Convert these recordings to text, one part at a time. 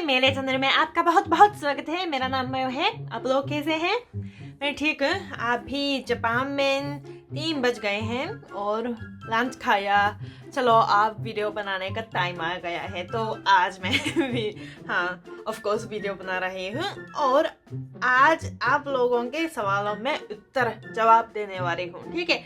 मेरे चैनल में आपका बहुत बहुत स्वागत है। मेरा नाम मयो है। आप लोग कैसे हैं? मैं ठीक हूँ। अभी जापान में 3 बज गए हैं और लंच खाया। चलो आप वीडियो बनाने का टाइम आ गया है तो आज मैं भी ऑफ कोर्स वीडियो बना रही हूँ और आज आप लोगों के सवालों में उत्तर जवाब देने वाली हूँ। ठीक है,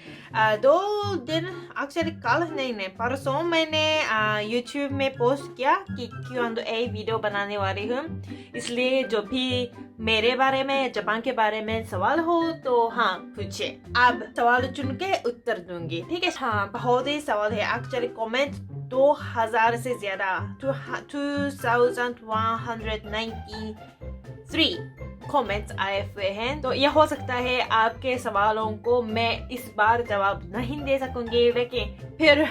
2 दिन एक्चुअली कल नहीं परसों मैंने यूट्यूब में पोस्ट किया कि Q&A वीडियो बनाने वाली हूँ, इसलिए जो भी मेरे बारे में जापान के बारे में सवाल हो तो पूछे। अब सवाल चुन के उत्तर दूंगी। ठीक है, बहुत ही सवाल है एक्चुअली। कमेंट 2000 से ज्यादा 2193 कमेंट्स आए हुए हैं, तो यह हो सकता है आपके सवालों को मैं इस बार जवाब नहीं दे सकूंगी, लेकिन फिर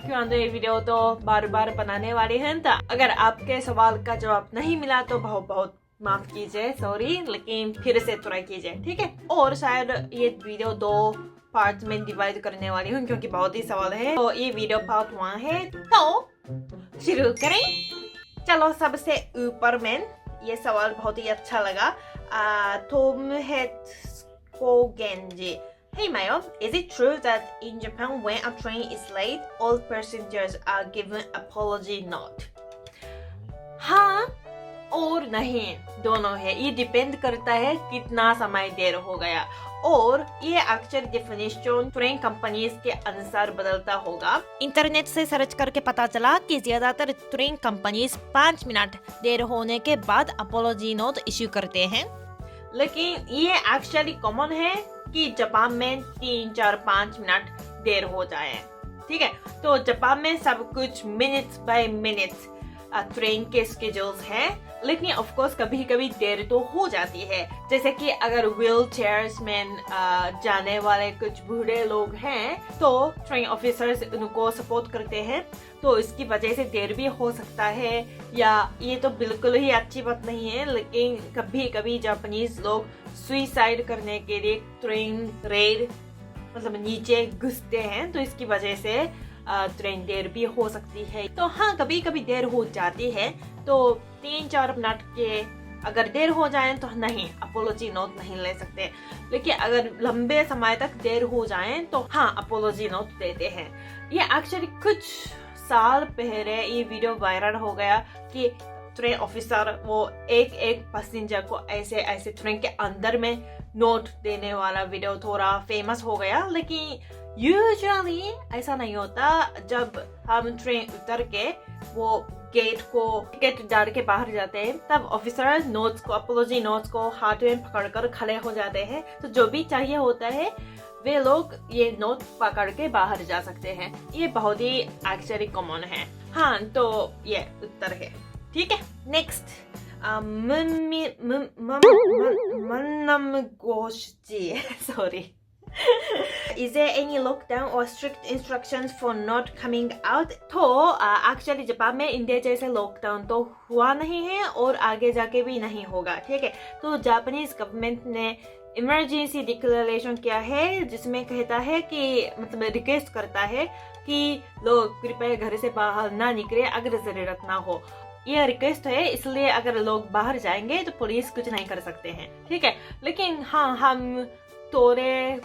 Q&A वीडियो तो बार बार बनाने वाली हैं। तो अगर आपके सवाल का जवाब नहीं मिला तो बहुत बहुत माफ कीजिए, सॉरी, लेकिन फिर से ट्राई कीजिए। ठीक है, और शायद ये वीडियो 2 पार्ट में डिवाइड करने वाली हूँ क्योंकि बहुत ही सवाल है। तो ये वीडियो पार्ट 1 है, तो शुरू करें। चलो, सबसे ऊपर में ये सवाल बहुत ही अच्छा लगा। तोमहेत्सको गेंजी, Hey Mayo, is it true that in Japan when a train is late, all passengers are given apology note? हाँ और नहीं, दोनों है। ये डिपेंड करता है कितना समय देर हो गया, और ये एक्चुअल डेफिनेशन ट्रेन कंपनीज के अनुसार बदलता होगा। इंटरनेट से सर्च करके पता चला कि ज्यादातर ट्रेन कंपनीज 5 मिनट देर होने के बाद अपोलॉजी नोट इश्यू करते हैं, लेकिन ये एक्चुअली कॉमन है कि जापान में 3, 4, 5 मिनट देर हो जाए। ठीक है, तो जापान में सब कुछ मिनट्स बाय मिनट्स ट्रेन के स्केड्यूल्स हैं, लेकिन ऑफ कोर्स कभी कभी देर तो हो जाती है। जैसे कि अगर व्हील चेयर्स में जाने वाले कुछ बूढ़े लोग हैं तो ट्रेन ऑफिसर्स उनको सपोर्ट करते हैं, तो इसकी वजह से देर भी हो सकता है। या ये तो बिल्कुल ही अच्छी बात नहीं है, लेकिन कभी कभी जापानीज लोग सुइसाइड करने के लिए ट्रेन रेल मतलब नीचे घुसते हैं, तो इसकी वजह से ट्रेन देर भी हो सकती है। तो कभी कभी देर हो जाती है, तो 3-4 मिनट के अगर देर हो जाए तो नहीं, अपोलॉजी नोट नहीं ले सकते। लेकिन अगर लंबे समय तक देर हो जाए तो अपोलॉजी नोट देते हैं। ये एक्चुअली कुछ साल पहले ये वीडियो वायरल हो गया कि ट्रेन ऑफिसर वो एक पैसेंजर को ऐसे ट्रेन के अंदर में नोट देने वाला वीडियो थोड़ा फेमस हो गया। लेकिन यूजुअली ऐसा नहीं होता। जब हम ट्रेन उतर के वो गेट डाल के बाहर जाते हैं, तब ऑफिसर नोट्स को, अपोलॉजी नोट्स को हाथ में पकड़कर खड़े हो जाते हैं, तो जो भी चाहिए होता है वे लोग ये नोट पकड़ के बाहर जा सकते हैं। ये बहुत ही एक्चुअली कॉमन है। तो ये उत्तर है। ठीक है, next sorry. Is there any lockdown or strict instructions for not coming out? तो एक्चुअली जापान में इंडिया जैसे लॉकडाउन तो हुआ नहीं है और आगे जाके भी नहीं होगा। ठीक है, तो जापानीज गवर्नमेंट ने इमरजेंसी डिक्लेरेशन किया है, जिसमें कहता है कि मतलब रिक्वेस्ट करता है कि लोग कृपया घर से बाहर ना निकले अगर जरूरत ना हो। ये रिक्वेस्ट है, इसलिए अगर लोग बाहर जाएंगे तो पुलिस कुछ नहीं कर सकते हैं। ठीक है, लेकिन हम थोड़े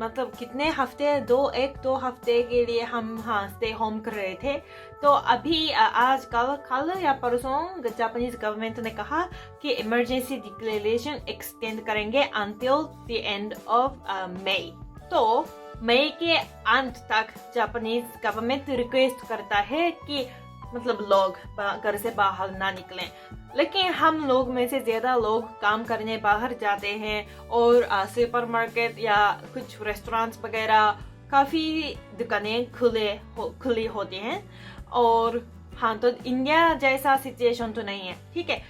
मतलब कितने हफ्ते 2 हफ्ते के लिए हम स्टे होम कर रहे थे। तो अभी आज कल या परसों जापानीज गवर्नमेंट ने कहा कि इमरजेंसी डिक्लेरेशन एक्सटेंड करेंगे until the end of May। तो मई के अंत तक जापानीज गवर्नमेंट रिक्वेस्ट करता है कि मतलब लोग घर से बाहर ना निकलें। लेकिन हम लोग में से ज्यादा लोग काम करने बाहर जाते हैं और सुपरमार्केट या कुछ रेस्टोरेंट्स वगैरह काफी दुकानें खुली होती हैं। और तो इंडिया जैसा सिचुएशन तो नहीं है। ठीक है,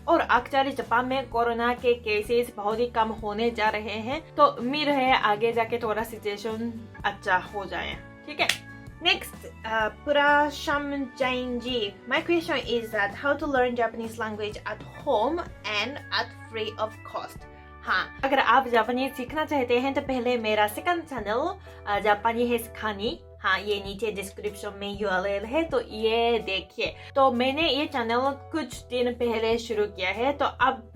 और एक्चुअली जापान में कोरोना के केसेस बहुत ही कम होने जा रहे हैं, तो उम्मीद है आगे जाके थोड़ा सिचुएशन अच्छा हो जाए। ठीक है, next, Purasham Jainji. My question is that how to learn Japanese language at home and at free of cost. अगर आप जापानी सीखना चाहते हैं तो पहले मेरा सेकंड चैनल जापानी है सिखानी हाँ, ये नीचे डिस्क्रिप्शन में URL है, तो ये देखिए। तो मैंने ये चैनल कुछ दिन पहले शुरू किया है, तो अब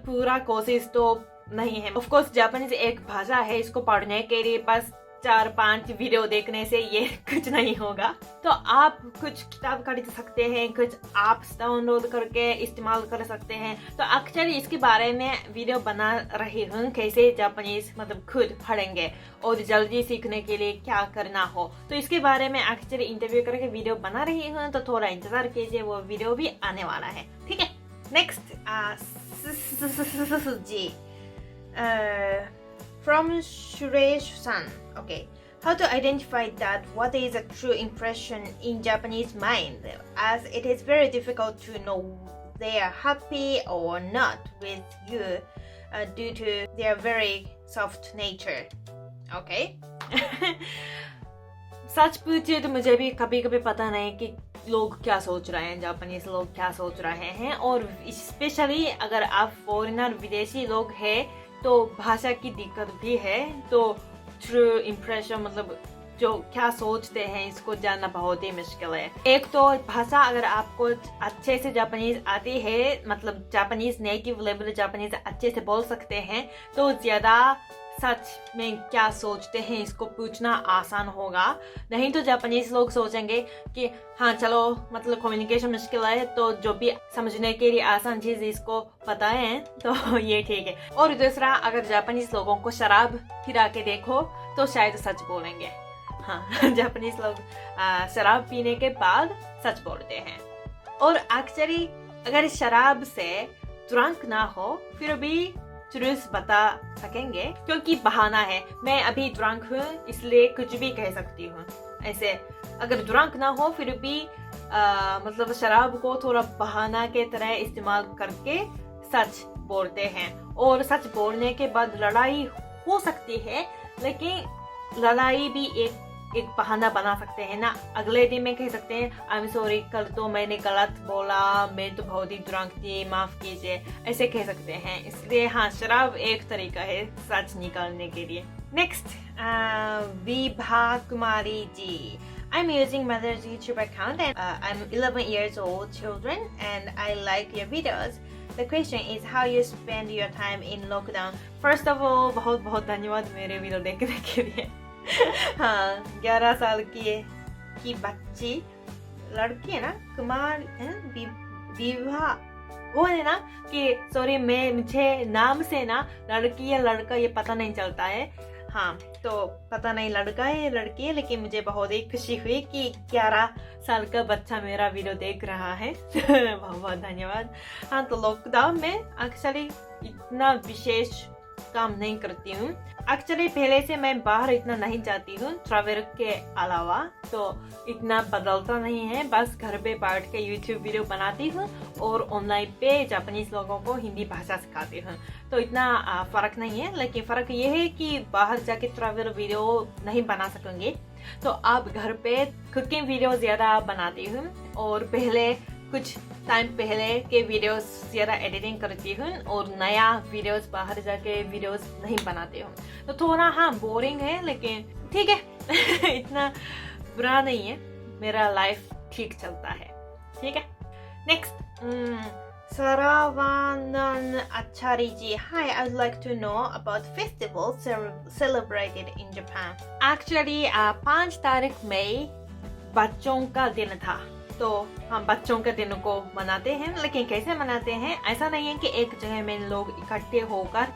पूरा कोशिश तो नहीं है। ऑफ कोर्स जापानीज एक भाषा है, इसको पढ़ने के लिए बस 4-5 वीडियो देखने से ये कुछ नहीं होगा। तो आप कुछ किताब खरीद सकते हैं, कुछ ऐप्स डाउनलोड करके इस्तेमाल कर सकते हैं। तो एक्चुअली इसके बारे में वीडियो बना रही हूँ, कैसे जापानीज खुद पढ़ेंगे और जल्दी सीखने के लिए क्या करना हो। तो इसके बारे में एक्चुअली इंटरव्यू करके वीडियो बना रही हूँ, तो थोड़ा इंतजार कीजिए, वो वीडियो भी आने वाला है, ठीक है। Next ji from Suresh-san. Okay. How to identify that what is a true impression in Japanese mind, as it is very difficult to know they are happy or not with you due to their very soft nature. Okay. सच पूछिए तो मुझे भी कभी कभी पता नहीं कि लोग क्या सोच रहे हैं, जापानीज लोग क्या सोच रहे हैं। और स्पेशली अगर आप फॉरेनर विदेशी लोग हैं तो भाषा की दिक्कत भी है। तो ट्रू इम्प्रेशन जो क्या सोचते हैं इसको जानना बहुत ही मुश्किल है। एक तो भाषा अगर आपको अच्छे से जापानीज आती है, जापानीज नेटिव लेवल जापानीज अच्छे से बोल सकते हैं, तो ज्यादा सच में क्या सोचते हैं इसको पूछना आसान होगा। नहीं तो जापानीज लोग सोचेंगे कि हाँ चलो कम्युनिकेशन मुश्किल है, तो जो भी समझने के लिए आसान चीज इसको बताएं तो ये ठीक है। और दूसरा, अगर जापानीज लोगों को शराब पिला के देखो तो शायद सच बोलेंगे। हाँ, जापानीज लोग शराब पीने के बाद सच बोलते हैं। और एक्चुअली अगर शराब से ड्रंक ना हो फिर भी ट्रूथ बता सकेंगे, क्योंकि बहाना है। मैं अभी ड्रंक हूँ इसलिए कुछ भी कह सकती हूँ। ऐसे अगर ड्रंक ना हो फिर भी शराब को थोड़ा बहाना के तरह इस्तेमाल करके सच बोलते हैं। और सच बोलने के बाद लड़ाई हो सकती है, लेकिन लड़ाई भी एक बहाना बना सकते हैं ना। अगले दिन में कह सकते हैं आई एम सॉरी, कल तो मैंने गलत बोला, मैं तो बहुत ही ड्रंक थी, माफ कीजिए, ऐसे कह सकते हैं। इसलिए हाँ, शराब एक तरीका है सच निकालने के लिए। Next, Vibha Kumari ji. I'm using mother's YouTube account and I'm 11 years old children and I like your videos. The question is how you spend your time in lockdown. First of all, बहुत बहुत धन्यवाद मेरे वीडियो देखने के लिए। हाँ, 11 साल की बच्ची, लड़की है ना, कुमार विवाह, वो है ना कि सॉरी मुझे नाम से ना लड़की या लड़का ये पता नहीं चलता है। हाँ, तो पता नहीं लड़का है या लड़की है, लेकिन मुझे बहुत ही खुशी हुई कि 11 साल का बच्चा मेरा वीडियो देख रहा है। बहुत बहुत धन्यवाद। हाँ, तो लॉकडाउन में एक्चुअली इतना विशेष काम नहीं करती हूँ। एक्चुअली पहले से मैं बाहर इतना नहीं जाती हूँ ट्रैवल के अलावा, तो इतना बदलता नहीं है। बस घर पे बैठ के यूट्यूब वीडियो बनाती हूँ और ऑनलाइन पे जापानीज लोगों को हिंदी भाषा सिखाती हूँ। तो इतना फर्क नहीं है, लेकिन फर्क ये है कि बाहर जाके ट्रैवल वीडियो नहीं बना सकूंगी, तो अब घर पे कुकिंग वीडियो ज्यादा बनाती हूँ। और पहले कुछ टाइम पहले के वीडियोस ज़्यादा एडिटिंग करती हूँ और नया वीडियोस बाहर जाके वीडियोस नहीं बनाती हूँ। तो थोड़ा हाँ बोरिंग है, लेकिन ठीक है। इतना बुरा नहीं है, मेरा लाइफ ठीक चलता है, ठीक है। Next, Saravanan Achari ji. Hi, I would like to know about festivals celebrated in Japan. Actually, 5 तारीख मई बच्चों का दिन था, तो हम बच्चों के दिन को मनाते हैं। लेकिन कैसे मनाते हैं, ऐसा नहीं है कि एक जगह में लोग इकट्ठे होकर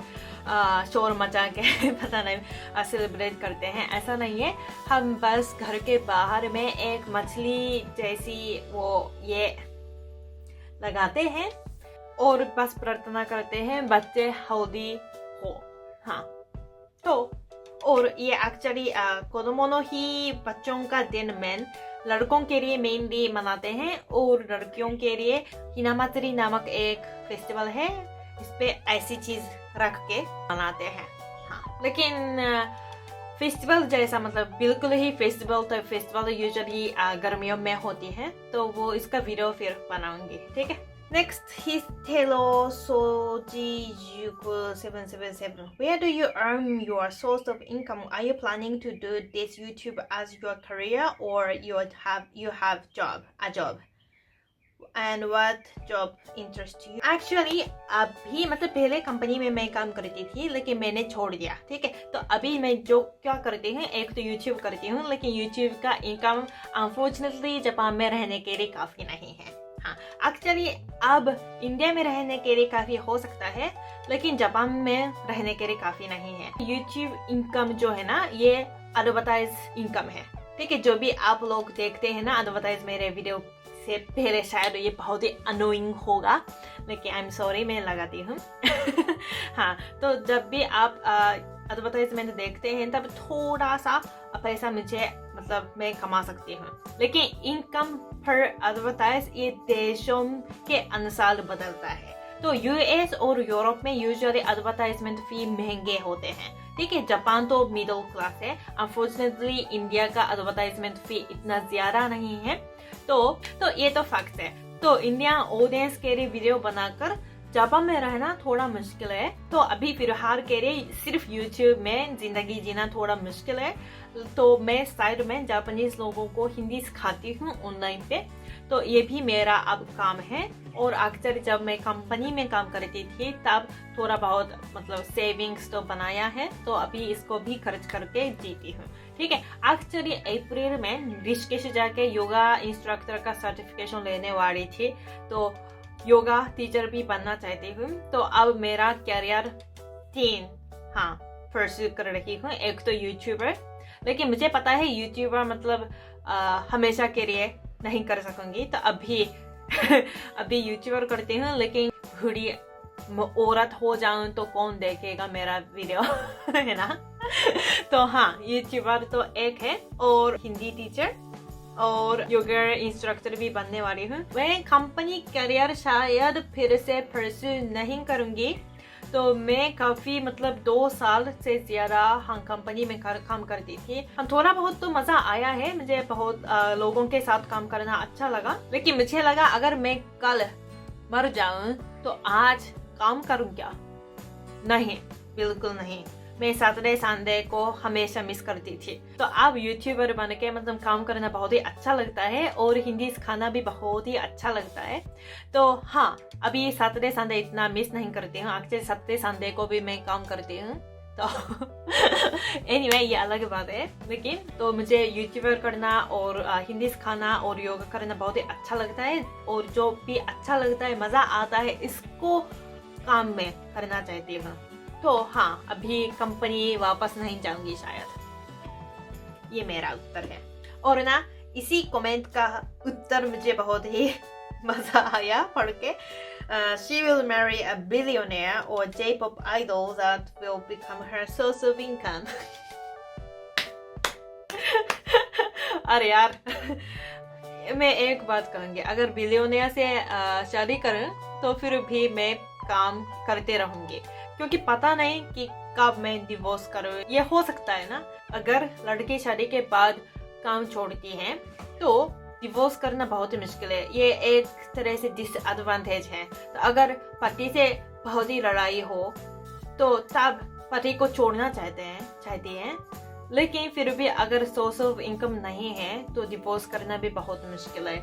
शोर मचा के पता नहीं सेलिब्रेट करते हैं, ऐसा नहीं है। हम बस घर के बाहर में एक मछली जैसी वो ये लगाते हैं और बस प्रार्थना करते हैं बच्चे हेल्दी हो। हाँ, तो और ये एक्चुअली कोदोमो नो ही बच्चों का दिन में लड़कों के लिए मेनली मनाते हैं और लड़कियों के लिए हिनामातरी नामक एक फेस्टिवल है, इस पे ऐसी चीज रख के मनाते हैं। हाँ, लेकिन फेस्टिवल जैसा बिल्कुल ही फेस्टिवल, तो फेस्टिवल यूजुअली गर्मियों में होती है, तो वो इसका वीडियो फिर बनाऊंगी, ठीक है। Next, Histelo Sojijuku 777. Where do you earn your source of income? Are you planning to do this YouTube as your career, or you have a job? And what job interests you? Actually अभी मतलब पहले company में मैं काम करती थी, लेकिन मैंने छोड़ दिया, ठीक है। तो अभी मैं जो क्या करती हूँ, एक तो YouTube करती हूँ, लेकिन YouTube का इनकम अनफॉर्चुनेटली जापान में रहने के लिए काफ़ी नहीं है। हाँ, एक्चुअली अब इंडिया में रहने के लिए काफ़ी हो सकता है, लेकिन जापान में रहने के लिए काफ़ी नहीं है। YouTube इनकम जो है ना, ये एडवर्टाइज इनकम है, ठीक है। जो भी आप लोग देखते हैं ना एडवर्टाइज मेरे वीडियो से पहले, शायद ये बहुत ही अनोइंग होगा, लेकिन आई एम सॉरी, मैं लगाती हूँ। हाँ, तो जब भी आप एडवर्टाइजमेंट देखते हैं तब थोड़ा सा पैसा मुझे मतलब मैं कमा सकती हूँ, लेकिन इनकम पर एडवर्टाइज ये देशों के अनुसार बदलता है। तो यूएस और यूरोप में यूजुअली एडवर्टाइजमेंट फी महंगे होते हैं, ठीक है। जापान तो मिडिल क्लास है। अनफॉर्चुनेटली इंडिया का एडवर्टाइजमेंट फी इतना ज्यादा नहीं है। तो ये तो फैक्ट है। तो इंडिया ऑडियंस के लिए वीडियो बनाकर जापान में रहना थोड़ा मुश्किल है। तो अभी फिलहाल के लिए सिर्फ यूट्यूब में जिंदगी जीना थोड़ा मुश्किल है। तो मैं साइड में जापानीज लोगों को हिंदी सिखाती हूँ ऑनलाइन पे। तो ये भी मेरा अब काम है। और अक्सर जब मैं कंपनी में काम करती थी तब थोड़ा बहुत मतलब सेविंग्स तो बनाया है, तो अभी इसको भी खर्च करके जीती हूँ, ठीक है। एक्चुअली अप्रैल में ऋषिकेश जाके योगा इंस्ट्रक्टर का सर्टिफिकेशन लेने वाली थी, तो योगा टीचर भी बनना चाहती हूँ। तो अब मेरा करियर 3 परस्यू कर रही हूँ। एक तो यूट्यूबर, लेकिन मुझे पता है यूट्यूबर मतलब हमेशा के लिए नहीं कर सकूंगी, तो अभी यूट्यूबर करती हूँ, लेकिन बूढ़ी औरत हो जाऊं तो कौन देखेगा मेरा वीडियो, है ना। तो हाँ, यूट्यूबर तो एक है, और हिंदी टीचर और योगा इंस्ट्रक्टर भी बनने वाली हूँ। मैं कंपनी करियर शायद फिर से परस्यू नहीं करूंगी। तो मैं काफी मतलब 2 साल से ज्यादा कंपनी में काम करती थी। थोड़ा बहुत तो मजा आया है, मुझे बहुत लोगों के साथ काम करना अच्छा लगा, लेकिन मुझे लगा अगर मैं कल मर जाऊं तो आज काम करूं क्या? नहीं, बिल्कुल नहीं। मैं सैटरडे संडे को हमेशा मिस करती थी। तो अब यूट्यूबर बन के मतलब काम करना बहुत ही अच्छा लगता है, और हिंदी सिखाना भी बहुत ही अच्छा लगता है। तो हाँ, अभी सैटरडे संडे इतना मिस नहीं करती हूँ। एक्चुअली सैटरडे संडे को भी मैं काम करती हूँ। तो एनीवे, ये अलग बात है। लेकिन तो मुझे यूट्यूबर करना और हिंदी सिखाना और योगा करना बहुत ही अच्छा लगता है, और जो भी अच्छा लगता है, मजा आता है, इसको काम में करना चाहती हूँ। तो हाँ, अभी कंपनी वापस नहीं जाऊंगी शायद। ये मेरा उत्तर है। और ना, इसी कमेंट का उत्तर मुझे बहुत ही मजा आया पढ़ के। She will marry a billionaire or J-pop idol that will become her source of income. अरे यार, मैं एक बात कहूँगी, अगर बिलियनियर से शादी करूँ तो फिर भी मैं काम करते रहूंगी, क्योंकि पता नहीं कि कब मैं डिवोर्स करूँ। ये हो सकता है ना, अगर लड़की शादी के बाद काम छोड़ती है तो डिवोर्स करना बहुत ही मुश्किल है। ये एक तरह से डिसएडवांटेज है। तो अगर पति से बहुत ही लड़ाई हो तो तब पति को छोड़ना चाहती हैं, लेकिन फिर भी अगर सोर्स ऑफ इनकम नहीं है तो डिवोर्स करना भी बहुत मुश्किल है।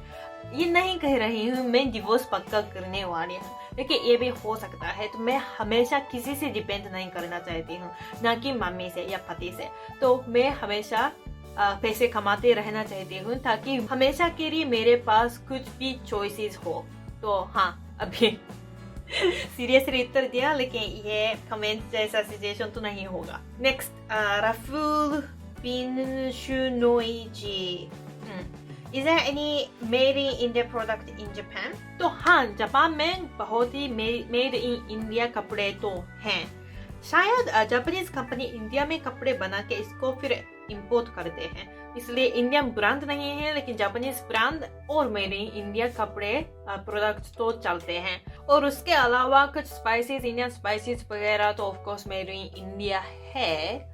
ये नहीं कह रही हूँ मैं डिवोर्स पक्का करने वाली हूँ, लेकिन ये भी हो सकता है। तो मैं हमेशा किसी से डिपेंड नहीं करना चाहती हूँ, ना कि मम्मी से या पति से। तो मैं हमेशा पैसे कमाते रहना चाहती हूँ, ताकि हमेशा के लिए मेरे पास कुछ भी चॉइसेस हो। तो हाँ, अभी सीरियसली उत्तर दिया, लेकिन ये कमेंट जैसा सिचुएशन तो नहीं होगा। नेक्स्ट, राफुल बिनशुनोइजी, Is there any made in India product in Japan? तो हाँ, जापान में बहुत ही मेड इन इंडिया कपड़े तो हैं। शायद जापानीज कंपनी इंडिया में कपड़े बना के इसको फिर इंपोर्ट करते हैं, इसलिए इंडियन ब्रांड नहीं है, लेकिन जापानीज ब्रांड और मेड इन इंडिया कपड़े प्रोडक्ट्स तो चलते हैं। और उसके अलावा कुछ स्पाइसेस, इंडियन स्पाइसेस वगैरह तो of course made in India है।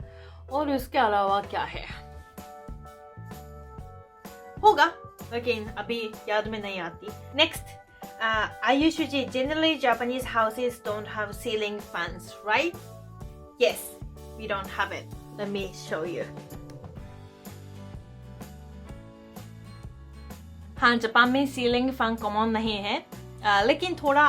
और उसके अलावा क्या है होगा, लेकिन अभी याद में नहीं आती। Next, Ayushuji, generally Japanese houses don't have ceiling fans, right? Yes, we don't have it. Let me show you. हाँ, जापान में सीलिंग फैन कॉमन नहीं है, लेकिन थोड़ा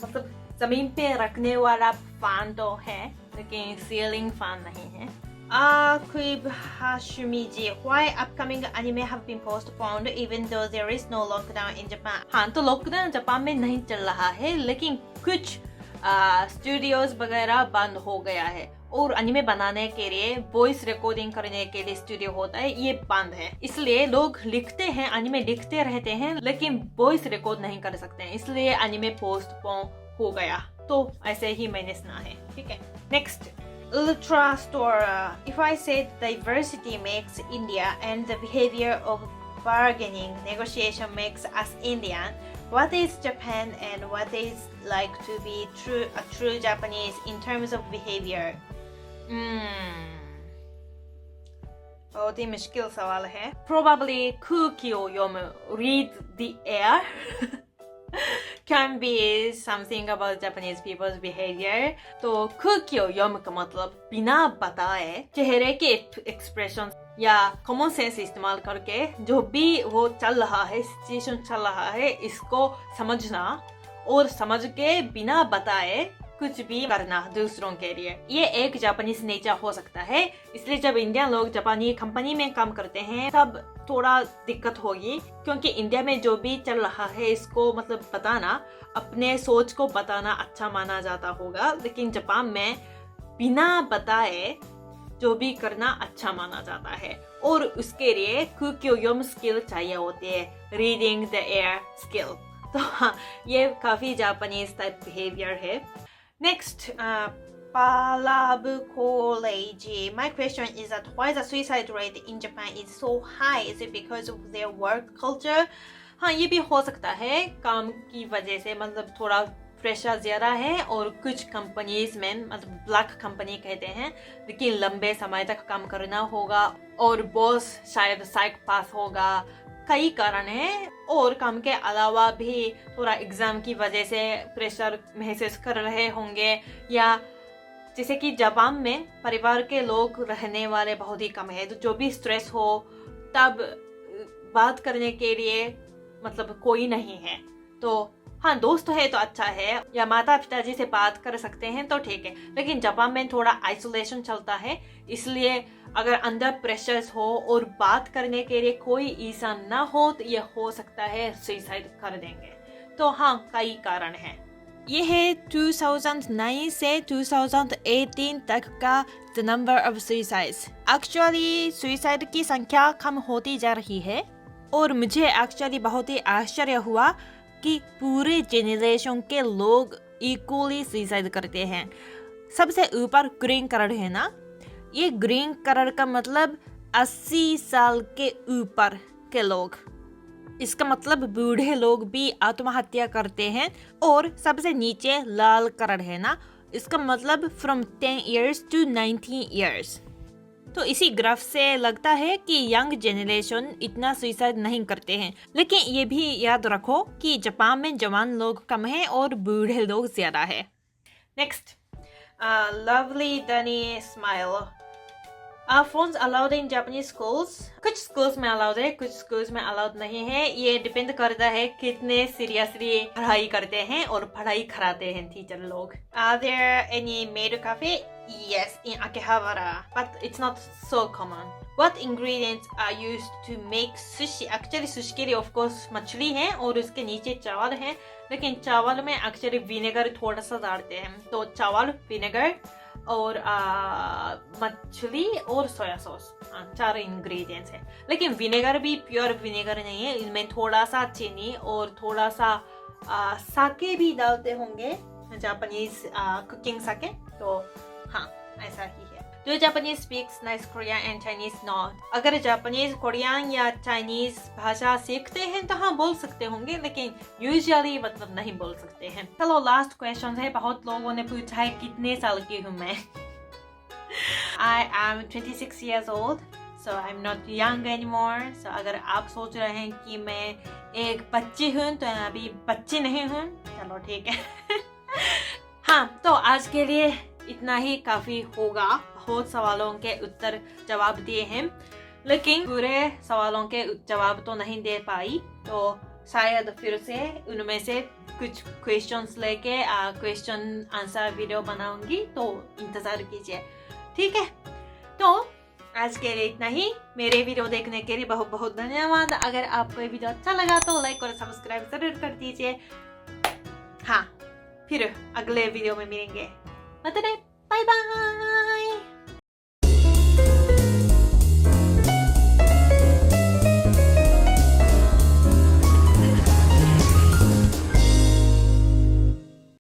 मतलब जमीन पे रखने वाला फैन तो है, लेकिन सीलिंग फैन नहीं है. Kuib Hashimiji, why upcoming anime have been postponed even though there is no lockdown in Japan? हाँ, तो लॉकडाउन जापान में नहीं चल रहा है, लेकिन कुछ स्टूडियोज वगैरह बंद हो गया है और एनिमे बनाने के लिए वॉइस रिकॉर्डिंग करने के लिए स्टूडियो होता है, ये बंद है. इसलिए लोग लिखते हैं, एनिमे लिखते रहते हैं, लेकिन वॉइस रिकॉर्ड नहीं कर सकते हैं, इसलिए एनिमे पोस्टपोन हो गया. तो ऐसे ही मैंने सुना है. ठीक है. Next, Ultra Store. If I say diversity makes India and the behavior of bargaining negotiation makes us Indian, what is Japan and what is like to be a true Japanese in terms of behavior? बहुत ही मुश्किल सवाल है. Probably 空気を読む read the air can be something about Japanese people's behavior. तो空気を読むका मतलब बिना बताए चेहरे के expression या कॉमन सेंस इस्तेमाल करके जो भी वो चल रहा है, सिचुएशन चल रहा है, इसको समझना और समझ के बिना बताए कुछ भी करना दूसरों के लिए. ये एक जापानीज नेचर हो सकता है. इसलिए जब इंडियन लोग जापानी कंपनी में काम करते हैं तब थोड़ा दिक्कत होगी, क्योंकि इंडिया में जो भी चल रहा है इसको मतलब बताना, अपने सोच को बताना अच्छा माना जाता होगा, लेकिन जापान में बिना बताए जो भी करना अच्छा माना जाता है और उसके लिए कुक्योयोम स्किल चाहिए होती है, रीडिंग द एयर स्किल. तो हाँ, ये काफी जापानीज टाइप बिहेवियर है. Next, Palab College. My question is that why the suicide rate in Japan is so high? Is it because of their work culture? हाँ, ये भी हो सकता है काम की वजह से, मतलब थोड़ा प्रेशर ज़्यादा है और कुछ कंपनीज में, मतलब ब्लैक कंपनी कहते हैं, लेकिन लंबे समय तक काम करना होगा और बॉस शायद साइकोपैथ होगा. कई कारण हैं और काम के अलावा भी थोड़ा एग्जाम की वजह से प्रेशर महसूस कर रहे होंगे, या जैसे कि जापान में परिवार के लोग रहने वाले बहुत ही कम है, तो जो भी स्ट्रेस हो तब बात करने के लिए मतलब कोई नहीं है. तो हाँ, दोस्त है तो अच्छा है, या माता पिताजी से बात कर सकते हैं तो ठीक है, लेकिन जापान में थोड़ा आइसोलेशन चलता है, इसलिए अगर अंदर प्रेशर्स हो और बात करने के लिए कोई ऐसा ना हो तो ये हो सकता है सुसाइड कर देंगे. तो हाँ, कई कारण हैं. ये है 2009 से 2018 तक का the number of suicides. Actually, suicide की संख्या कम होती जा रही है और मुझे एक्चुअली बहुत ही आश्चर्य हुआ कि पूरे जेनरेशन के लोग इक्वली सुसाइड करते हैं. सबसे ऊपर ग्रीन कलर है ना, ये ग्रीन कलर का मतलब 80 साल के ऊपर के लोग, इसका मतलब बूढ़े लोग भी आत्महत्या करते हैं. और सबसे नीचे लाल कलर है ना, इसका मतलब from 10 years to 19 years. तो इसी ग्राफ से लगता है कि यंग जेनरेशन इतना सुसाइड नहीं करते हैं, लेकिन ये भी याद रखो कि जापान में जवान लोग कम हैं और बूढ़े लोग ज्यादा है. Next, lovely Danny smile. Are phones allowed in Japanese schools? कुछ स्कूल्स में अलाउड है, कुछ स्कूल्स में अलाउड नहीं है. ये डिपेंड करता है कितने सीरियसली पढ़ाई करते हैं और पढ़ाई कराते हैं टीचर लोग. Are there any maid cafe? Yes, in Akihabara, but it's not so common. What ingredients are used to make sushi? Actually, sushi के लिए of course मछली है और उसके नीचे चावल है, लेकिन चावल में एक्चुअली विनेगर थोड़ा सा डालते हैं. तो चावल, विनेगर और मछली और सोया सॉस, 4 इंग्रेडिएंट्स है. लेकिन विनेगर भी प्योर विनेगर नहीं है, इनमें थोड़ा सा चीनी और थोड़ा सा साके भी डालते होंगे, जापानीज कुकिंग साके. तो हाँ, ऐसा ही है. Do Japanese speaks nice Korean and Chinese? No. अगर जापानीज कोरियन या चाइनीज भाषा सीखते हैं तो हाँ बोल सकते होंगे, लेकिन यूजुअली मतलब नहीं बोल सकते हैं. चलो लास्ट क्वेश्चन है. बहुत लोगों ने पूछा है कितने साल की हूँ मैं. I am 26 years old, so I'm not young anymore. So अगर आप सोच रहे हैं कि मैं एक बच्ची हूँ तो अभी बच्ची नहीं हूँ। चलो ठीक है। हाँ, तो आज के लिए इतना ही काफ़ी होगा। बहुत सवालों के उत्तर जवाब दिए हैं, लेकिन पूरे सवालों के जवाब तो नहीं दे पाई, तो शायद फिर से उनमें से कुछ क्वेश्चंस लेके क्वेश्चन आंसर वीडियो बनाऊंगी, तो इंतज़ार कीजिए, ठीक है। तो आज के लिए इतना ही। मेरे वीडियो देखने के लिए बहुत बहुत धन्यवाद। अगर आपको ये वीडियो अच्छा लगा तो लाइक और सब्सक्राइब जरूर कर दीजिए। हाँ, फिर अगले वीडियो में मिलेंगे। Bye bye.